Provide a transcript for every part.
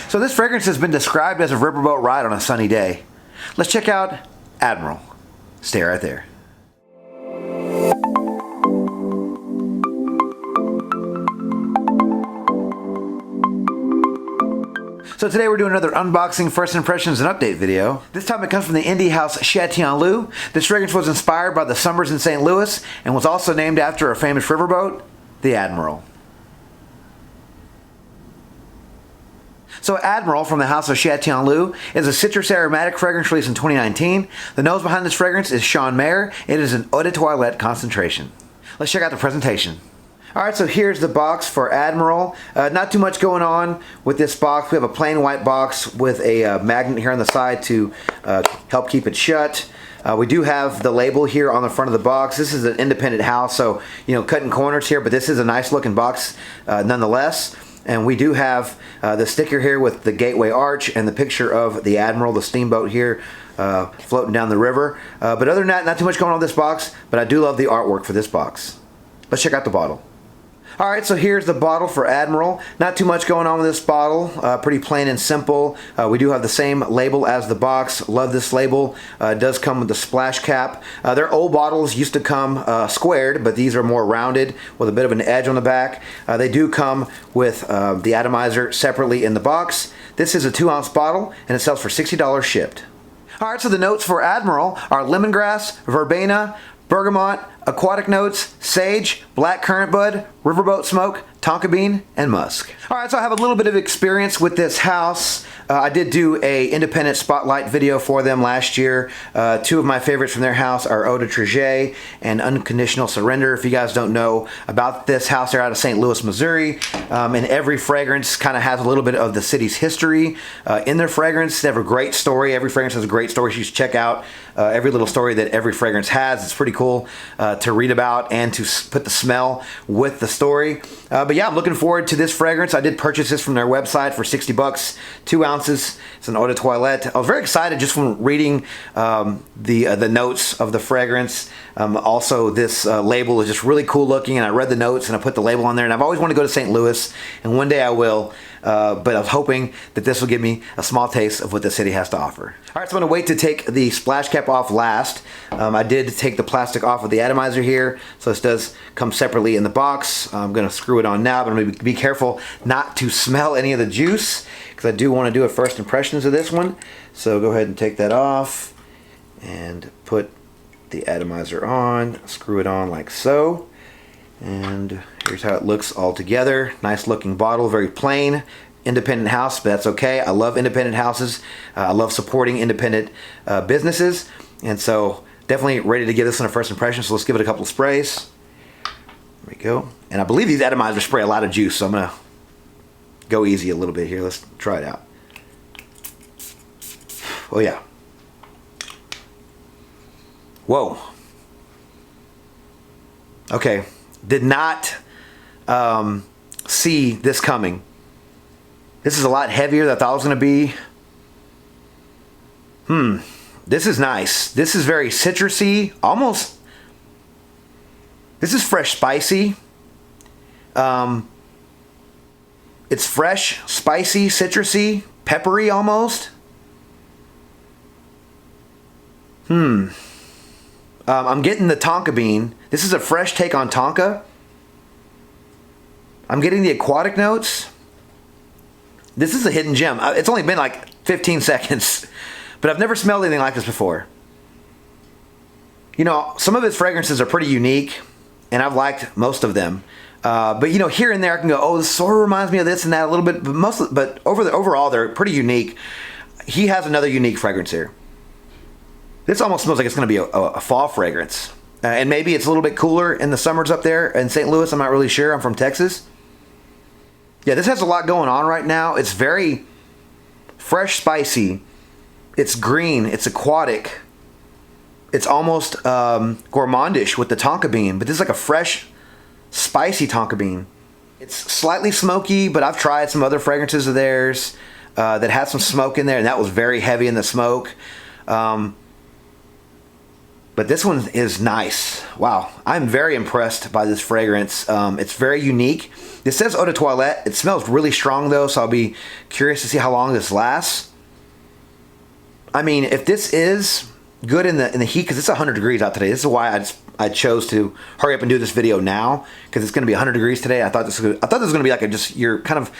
So this fragrance has been described as a riverboat ride on a sunny day. Let's check out Admiral. Stay right there. So today we're doing another unboxing, first impressions, and update video. This time it comes from the indie house Chatillon Lux. This fragrance was inspired by the summers in St. Louis and was also named after a famous riverboat, the Admiral. So Admiral from the house of Chatillon Lux is a citrus aromatic fragrance released in 2019. The nose behind this fragrance is Sean Mayer. It is an eau de toilette concentration. Let's check out the presentation. Alright, so here's the box for Admiral. Not too much going on with this box. We have a plain white box with a magnet here on the side to help keep it shut. We do have the label here on the front of the box. This is an independent house, so cutting corners here, but this is a nice looking box nonetheless. And we do have the sticker here with the gateway arch and the picture of the Admiral, the steamboat here floating down the river. But other than that, not too much going on with this box, but I do love the artwork for this box. Let's check out the bottle. Alright, so here's the bottle for Admiral. Not too much going on with this bottle. Pretty plain and simple. We do have the same label as the box. Love this label. It does come with the splash cap. Their old bottles used to come squared, but these are more rounded with a bit of an edge on the back. They do come with the atomizer separately in the box. This is a 2-ounce bottle, and it sells for $60 shipped. Alright, so the notes for Admiral are lemongrass, verbena, bergamot, aquatic notes, sage, black currant bud, riverboat smoke, tonka bean, and musk. Alright, so I have a little bit of experience with this house. I did do a independent spotlight video for them last year. Two of my favorites from their house are Eau de Trajet and Unconditional Surrender. If you guys don't know about this house, they're out of St. Louis, Missouri. And every fragrance kind of has a little bit of the city's history in their fragrance. They have a great story. Every fragrance has a great story. So you should check out every little story that every fragrance has. It's pretty cool to read about and to put the smell with the story. But yeah, I'm looking forward to this fragrance. I did purchase this from their website for $60, 2 ounces. It's an eau de toilette. I was very excited just from reading the notes of the fragrance. Also, this label is just really cool looking, and I read the notes and I put the label on there. And I've always wanted to go to St. Louis, and one day I will. But I was hoping that this will give me a small taste of what the city has to offer. Alright, so I'm going to wait to take the splash cap off last. I did take the plastic off of the atomizer here, so this does come separately in the box. I'm going to screw it on now, but I'm going to be careful not to smell any of the juice, because I do want to do a first impressions of this one. So go ahead and take that off and put the atomizer on, screw it on like so. And here's how it looks all together. Nice looking bottle, very plain. Independent house, but that's okay. I love independent houses. I love supporting independent businesses. And so definitely ready to give this one a first impression. So let's give it a couple of sprays. There we go. And I believe these atomizers spray a lot of juice, so I'm going to go easy a little bit here. Let's try it out. Oh yeah. Whoa. Okay. Did not see this coming. This is a lot heavier than I thought it was going to be. This is nice. This is very citrusy, almost. This is fresh spicy. It's fresh, spicy, citrusy, peppery almost. I'm getting the tonka bean. This is a fresh take on tonka. I'm getting the aquatic notes. This is a hidden gem. It's only been like 15 seconds, but I've never smelled anything like this before. Some of its fragrances are pretty unique, and I've liked most of them. But here and there I can go, oh, this sort of reminds me of this and that a little bit, but overall they're pretty unique. He has another unique fragrance here. This almost smells like it's going to be a fall fragrance. And maybe it's a little bit cooler in the summers up there in St. Louis. I'm not really sure. I'm from Texas. Yeah, this has a lot going on right now. It's very fresh, spicy. It's green. It's aquatic. It's almost gourmandish with the tonka bean. But this is like a fresh, spicy tonka bean. It's slightly smoky, but I've tried some other fragrances of theirs that had some smoke in there, and that was very heavy in the smoke. But this one is nice. Wow, I'm very impressed by this fragrance. It's very unique. It says eau de toilette. It smells really strong though, so I'll be curious to see how long this lasts. I mean, if this is good in the heat, because it's 100 degrees out today. This is why I chose to hurry up and do this video now, because it's going to be 100 degrees today. I thought this was going to be like just your kind of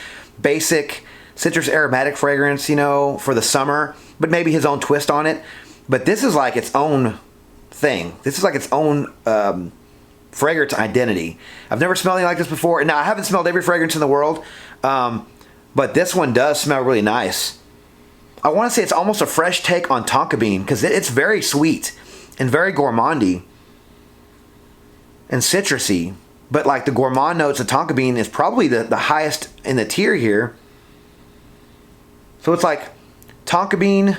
basic citrus aromatic fragrance, you know, for the summer, but maybe his own twist on it. But this is like its own thing. This is like its own fragrance identity. I've never smelled anything like this before. Now, I haven't smelled every fragrance in the world, but this one does smell really nice. I want to say it's almost a fresh take on tonka bean, because it's very sweet and very gourmandy and citrusy. But like the gourmand notes of tonka bean is probably the highest in the tier here. So it's like tonka bean,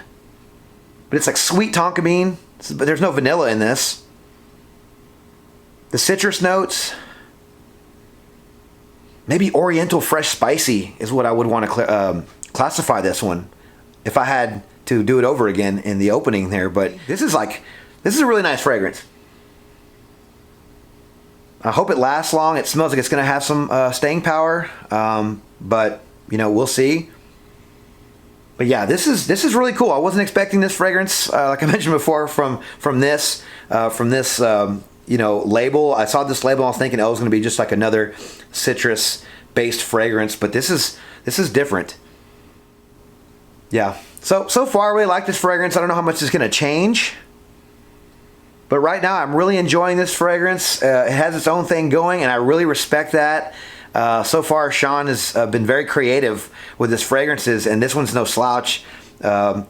but it's like sweet tonka bean. But there's no vanilla in this. The citrus notes, maybe oriental fresh spicy is what I would want to classify this one if I had to do it over again in the opening there. But this is a really nice fragrance. I hope it lasts long. It smells like it's going to have some staying power, but you know, we'll see. But yeah, this is really cool. I wasn't expecting this fragrance, like I mentioned before, from this you know, label. I saw this label, I was thinking, oh, it was going to be just like another citrus-based fragrance, but this is different. Yeah. So far, I really like this fragrance. I don't know how much it's going to change, but right now, I'm really enjoying this fragrance. It has its own thing going, and I really respect that. So far, Sean has been very creative with his fragrances, and this one's no slouch. You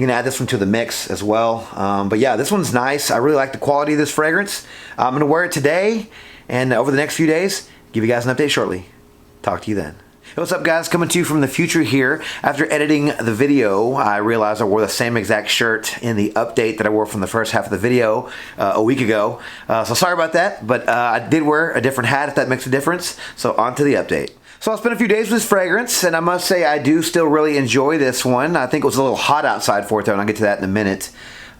can add this one to the mix as well. But yeah, this one's nice. I really like the quality of this fragrance. I'm going to wear it today, and over the next few days, give you guys an update shortly. Talk to you then. Hey, what's up, guys? Coming to you from the future here. After editing the video, I realized I wore the same exact shirt in the update that I wore from the first half of the video a week ago. So sorry about that, but I did wear a different hat, if that makes a difference. So on to the update. So I spent a few days with this fragrance, and I must say I do still really enjoy this one. I think it was a little hot outside for it, though, and I'll get to that in a minute.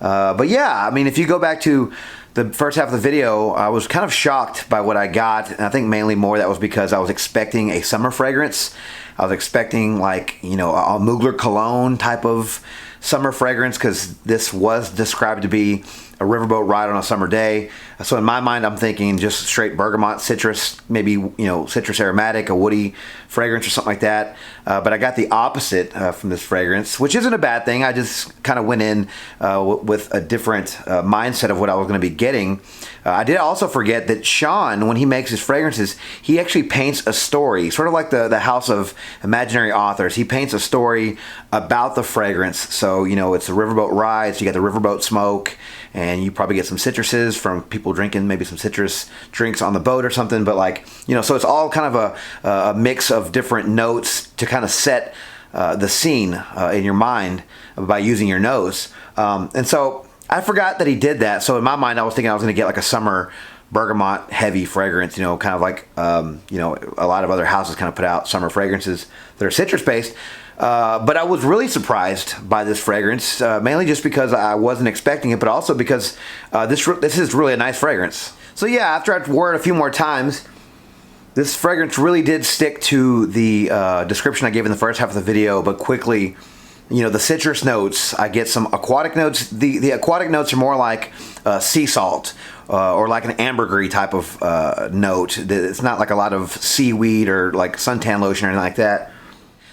But yeah, I mean, if you go back to the first half of the video, I was kind of shocked by what I got, and I think mainly more that was because I was expecting a summer fragrance. I was expecting, like, you know, a Mugler cologne type of summer fragrance, because this was described to be a riverboat ride on a summer day. So in my mind, I'm thinking just straight bergamot citrus, maybe, you know, citrus aromatic, a woody fragrance or something like that. But I got the opposite from this fragrance, which isn't a bad thing. I just kind of went in with a different mindset of what I was going to be getting. I did also forget that Sean, when he makes his fragrances, he actually paints a story, sort of like the House of Imaginary Authors. He paints a story about the fragrance. So, you know, it's a riverboat ride, so you got the riverboat smoke, and you probably get some citruses from people drinking maybe some citrus drinks on the boat or something. But, like, you know, so it's all kind of a mix of different notes to kind of set the scene in your mind by using your nose. And so I forgot that he did that. So in my mind, I was thinking I was going to get like a summer bergamot heavy fragrance, you know, kind of like, you know, a lot of other houses kind of put out summer fragrances that are citrus based. But I was really surprised by this fragrance, mainly just because I wasn't expecting it, but also because this is really a nice fragrance. So yeah, after I wore it a few more times, this fragrance really did stick to the description I gave in the first half of the video, but quickly, you know, the citrus notes, I get some aquatic notes. The aquatic notes are more like sea salt or like an ambergris type of note. It's not like a lot of seaweed or like suntan lotion or anything like that.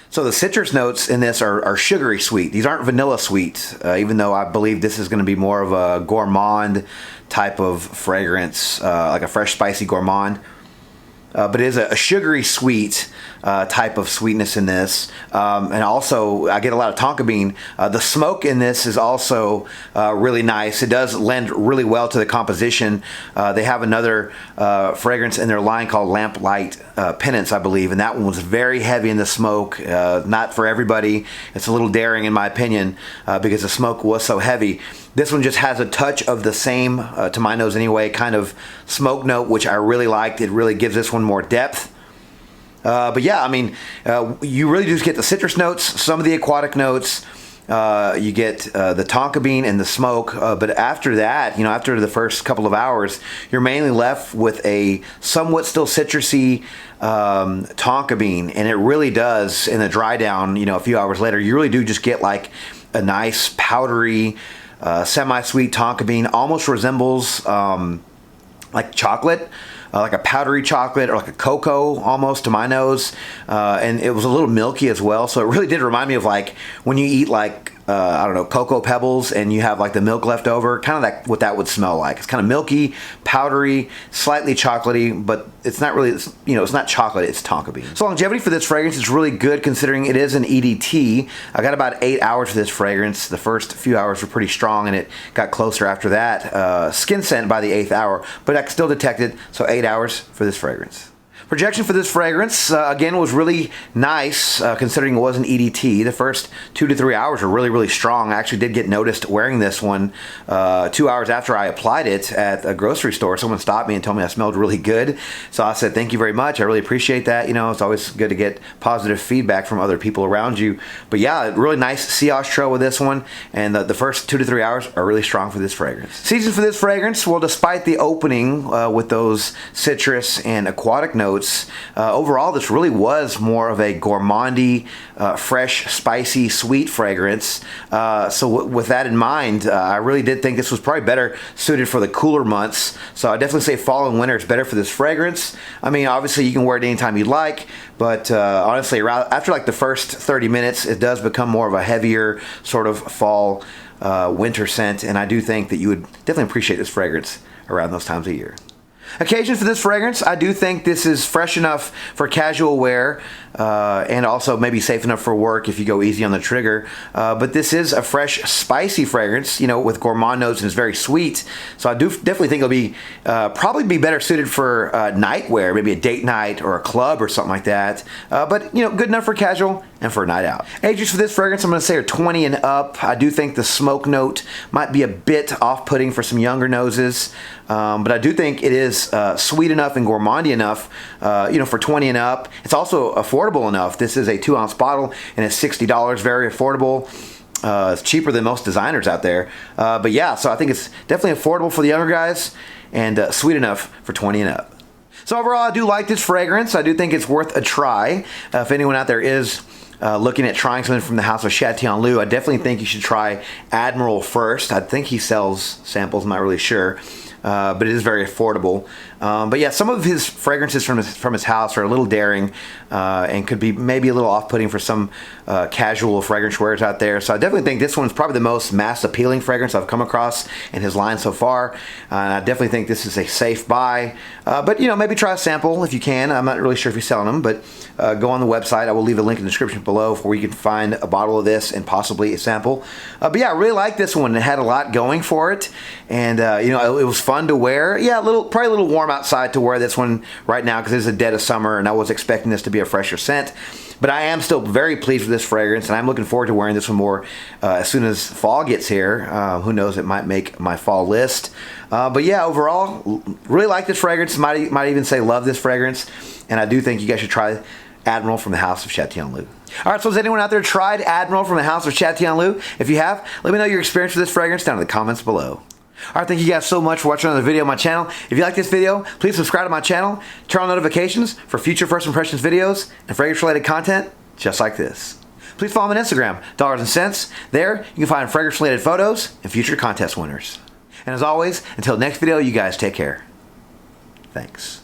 So the citrus notes in this are sugary sweet. These aren't vanilla sweet, even though I believe this is going to be more of a gourmand type of fragrance, like a fresh spicy gourmand. But it is a sugary sweet type of sweetness in this. And also, I get a lot of tonka bean. The smoke in this is also really nice. It does lend really well to the composition. They have another fragrance in their line called Lamplight Penance, I believe. And that one was very heavy in the smoke. Not for everybody. It's a little daring, in my opinion, because the smoke was so heavy. This one just has a touch of the same, to my nose anyway, kind of smoke note, which I really liked. It really gives this one more depth. But yeah, I mean, you really just get the citrus notes, some of the aquatic notes, You get the tonka bean and the smoke, but after that, after the first couple of hours, you're mainly left with a somewhat still citrusy tonka bean, and it really does, in the dry down, a few hours later, you really do just get like a nice powdery, semi-sweet tonka bean. Almost resembles like chocolate. Like a powdery chocolate or like a cocoa almost to my nose, and it was a little milky as well, so it really did remind me of like when you eat like I don't know, Cocoa Pebbles and you have like the milk left over, kind of what that would smell like. It's kind of milky, powdery, slightly chocolatey, but it's not really, it's not chocolate, it's tonka bean. So longevity for this fragrance is really good considering it is an EDT. I got about 8 hours for this fragrance. The first few hours were pretty strong and it got closer after that. Skin scent by the 8th hour, but I still detected, so 8 hours for this fragrance. Projection for this fragrance, again, was really nice considering it was an EDT. The first 2 to 3 hours were really, really strong. I actually did get noticed wearing this one 2 hours after I applied it at a grocery store. Someone stopped me and told me I smelled really good. So I said, thank you very much. I really appreciate that. It's always good to get positive feedback from other people around you. But yeah, really nice sillage trail with this one. And the first 2 to 3 hours are really strong for this fragrance. Season for this fragrance, well, despite the opening with those citrus and aquatic notes, overall this really was more of a gourmandy, fresh, spicy, sweet fragrance. So with that in mind, I really did think this was probably better suited for the cooler months. So I definitely say fall and winter is better for this fragrance. I mean, obviously you can wear it anytime you'd like, but honestly, after like the first 30 minutes, it does become more of a heavier sort of fall, winter scent, and I do think that you would definitely appreciate this fragrance around those times of year. Occasion for this fragrance, I do think this is fresh enough for casual wear and also maybe safe enough for work if you go easy on the trigger. But this is a fresh, spicy fragrance, with gourmand notes, and it's very sweet. So I do definitely think it'll be probably be better suited for night wear, maybe a date night or a club or something like that. But good enough for casual and for a night out. Ages for this fragrance, I'm going to say are 20 and up. I do think the smoke note might be a bit off-putting for some younger noses. But I do think it is sweet enough and gourmandy enough, for 20 and up. It's also affordable enough. This is a 2-ounce bottle and it's $60, very affordable. It's cheaper than most designers out there. But yeah, so I think it's definitely affordable for the younger guys and sweet enough for 20 and up. So overall, I do like this fragrance. I do think it's worth a try. If anyone out there is looking at trying something from the house of Chatillon Lux, I definitely think you should try Admiral first. I think he sells samples, I'm not really sure. But it is very affordable. But yeah, some of his fragrances from his house are a little daring and could be maybe a little off-putting for some casual fragrance wearers out there. So I definitely think this one's probably the most mass-appealing fragrance I've come across in his line so far. And I definitely think this is a safe buy. But maybe try a sample if you can. I'm not really sure if he's selling them, but go on the website. I will leave a link in the description below where you can find a bottle of this and possibly a sample. But yeah, I really like this one. It had a lot going for it, and it was fun to wear. Yeah, probably a little warm outside to wear this one right now because it's the dead of summer, and I was expecting this to be a fresher scent. But I am still very pleased with this fragrance, and I'm looking forward to wearing this one more as soon as fall gets here. Who knows, it might make my fall list. But yeah, overall, really like this fragrance. Might even say love this fragrance. And I do think you guys should try Admiral from the house of Chatillon Lux. All right, so has anyone out there tried Admiral from the house of Chatillon Lux? If you have, let me know your experience with this fragrance down in the comments below. All right, thank you guys so much for watching another video on my channel. If you like this video, please subscribe to my channel, turn on notifications for future First Impressions videos and fragrance-related content just like this. Please follow me on Instagram, Dollars and Cents. There, you can find fragrance-related photos and future contest winners. And as always, until next video, you guys take care. Thanks.